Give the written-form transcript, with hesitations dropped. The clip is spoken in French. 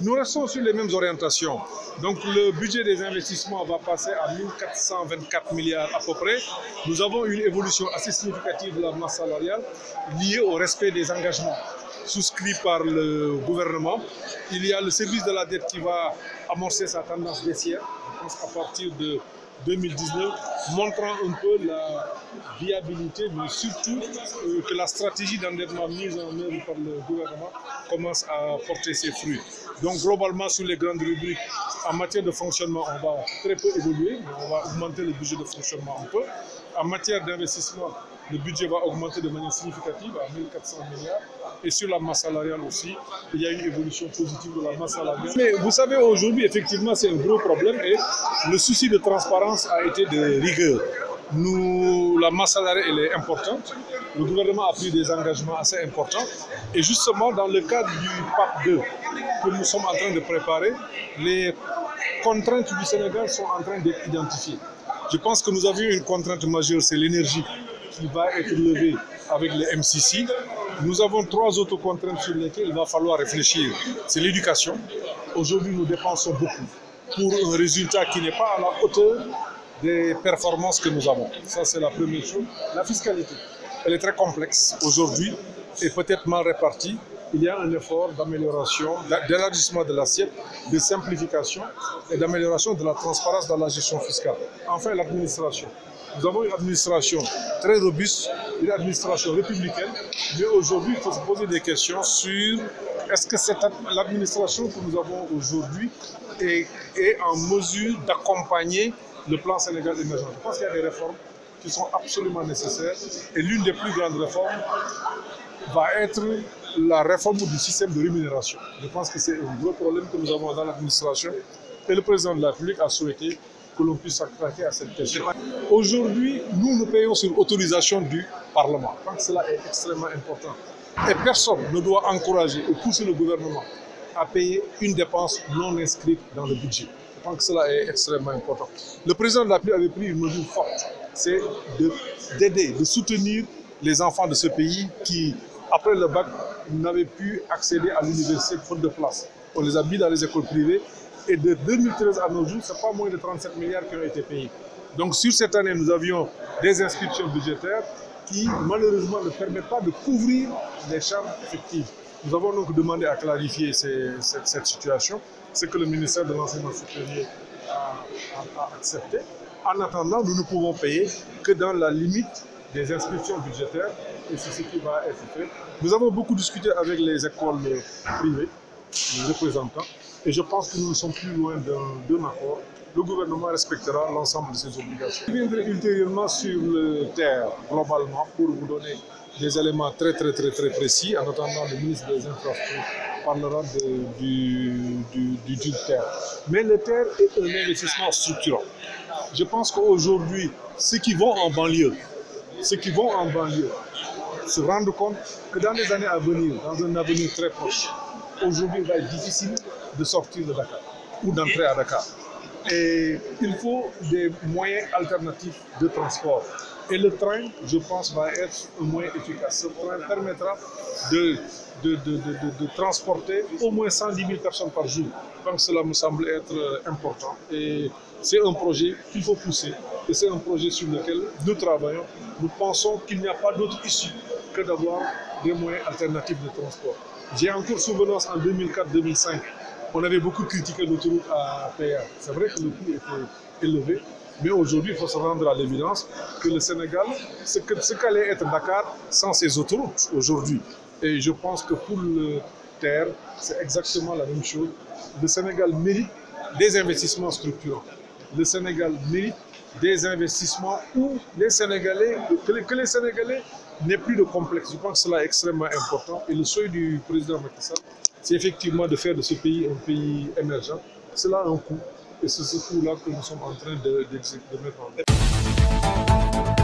Nous restons sur les mêmes orientations. Donc le budget des investissements va passer à 1424 milliards à peu près. Nous avons une évolution assez significative de la masse salariale liée au respect des engagements souscrits par le gouvernement. Il y a le service de la dette qui va amorcer sa tendance baissière, je pense à partir de 2019, montrant un peu la viabilité, mais surtout que la stratégie d'endettement mise en œuvre par le gouvernement commence à porter ses fruits. Donc globalement, sur les grandes rubriques, en matière de fonctionnement, on va très peu évoluer, mais on va augmenter le budget de fonctionnement un peu. En matière d'investissement, le budget va augmenter de manière significative à 1400 milliards. Et sur la masse salariale aussi, il y a une évolution positive de la masse salariale. Mais vous savez, aujourd'hui, effectivement, c'est un gros problème et le souci de transparence a été de rigueur. La masse salariale, elle est importante. Le gouvernement a pris des engagements assez importants. Et justement, dans le cadre du PAP 2 que nous sommes en train de préparer, les contraintes du Sénégal sont en train d'être identifiées. Je pense que nous avions une contrainte majeure, c'est l'énergie qui va être levée avec les MCC. Nous avons 3 autres contraintes sur lesquelles il va falloir réfléchir. C'est l'éducation. Aujourd'hui, nous dépensons beaucoup pour un résultat qui n'est pas à la hauteur des performances que nous avons. Ça, c'est la première chose. La fiscalité, elle est très complexe aujourd'hui et peut-être mal répartie. Il y a un effort d'amélioration, d'élargissement de l'assiette, de simplification et d'amélioration de la transparence dans la gestion fiscale. Enfin, l'administration. Nous avons une administration très robuste, une administration républicaine, mais aujourd'hui, il faut se poser des questions sur est-ce que l'administration que nous avons aujourd'hui est en mesure d'accompagner le plan Sénégal émergent. Je pense qu'il y a des réformes qui sont absolument nécessaires et l'une des plus grandes réformes va être la réforme du système de rémunération. Je pense que c'est un gros problème que nous avons dans l'administration et le président de la République a souhaité que l'on puisse s'attaquer à cette question. Aujourd'hui, nous payons sur autorisation du Parlement. Je pense que cela est extrêmement important. Et personne ne doit encourager ou pousser le gouvernement à payer une dépense non inscrite dans le budget. Je pense que cela est extrêmement important. Le président de la République avait pris une mesure forte, c'est d'aider, de soutenir les enfants de ce pays qui, après le bac, n'avaient pu accéder à l'université faute de place. On les a mis dans les écoles privées. Et de 2013 à nos jours, ce n'est pas moins de 37 milliards qui ont été payés. Donc sur cette année, nous avions des inscriptions budgétaires qui malheureusement ne permettent pas de couvrir les charges effectives. Nous avons donc demandé à clarifier cette situation, ce que le ministère de l'Enseignement supérieur a accepté. En attendant, nous ne pouvons payer que dans la limite des inscriptions budgétaires et c'est ce qui va être fait. Nous avons beaucoup discuté avec les écoles privées, les représentants. Et je pense que nous ne sommes plus loin d'un accord. Le gouvernement respectera l'ensemble de ses obligations. Je viendrai ultérieurement sur le terre, globalement, pour vous donner des éléments très précis. En attendant, le ministre des Infrastructures parlera du terre. Mais le terre est un investissement structurant. Je pense qu'aujourd'hui, ceux qui vont en banlieue, se rendent compte que dans les années à venir, dans un avenir très proche, aujourd'hui, il va être difficile de sortir de Dakar ou d'entrer à Dakar. Et il faut des moyens alternatifs de transport. Et le train, je pense, va être un moyen efficace. Ce train permettra de transporter au moins 110 000 personnes par jour. Donc cela me semble être important. Et c'est un projet qu'il faut pousser. Et c'est un projet sur lequel nous travaillons. Nous pensons qu'il n'y a pas d'autre issue que d'avoir des moyens alternatifs de transport. J'ai encore souvenance en 2004-2005, on avait beaucoup critiqué l'autoroute à PA. C'est vrai que le coût était élevé, mais aujourd'hui, il faut se rendre à l'évidence que le Sénégal, ce qu'allait être Dakar sans ces autoroutes aujourd'hui. Et je pense que pour le terre, c'est exactement la même chose. Le Sénégal mérite des investissements structurants. Le Sénégal mérite des investissements où que les Sénégalais n'aient plus de complexe. Je pense que cela est extrêmement important. Et le souhait du président Macky Sall, c'est effectivement de faire de ce pays un pays émergent. Cela a un coût. Et c'est ce coût-là que nous sommes en train de mettre en œuvre.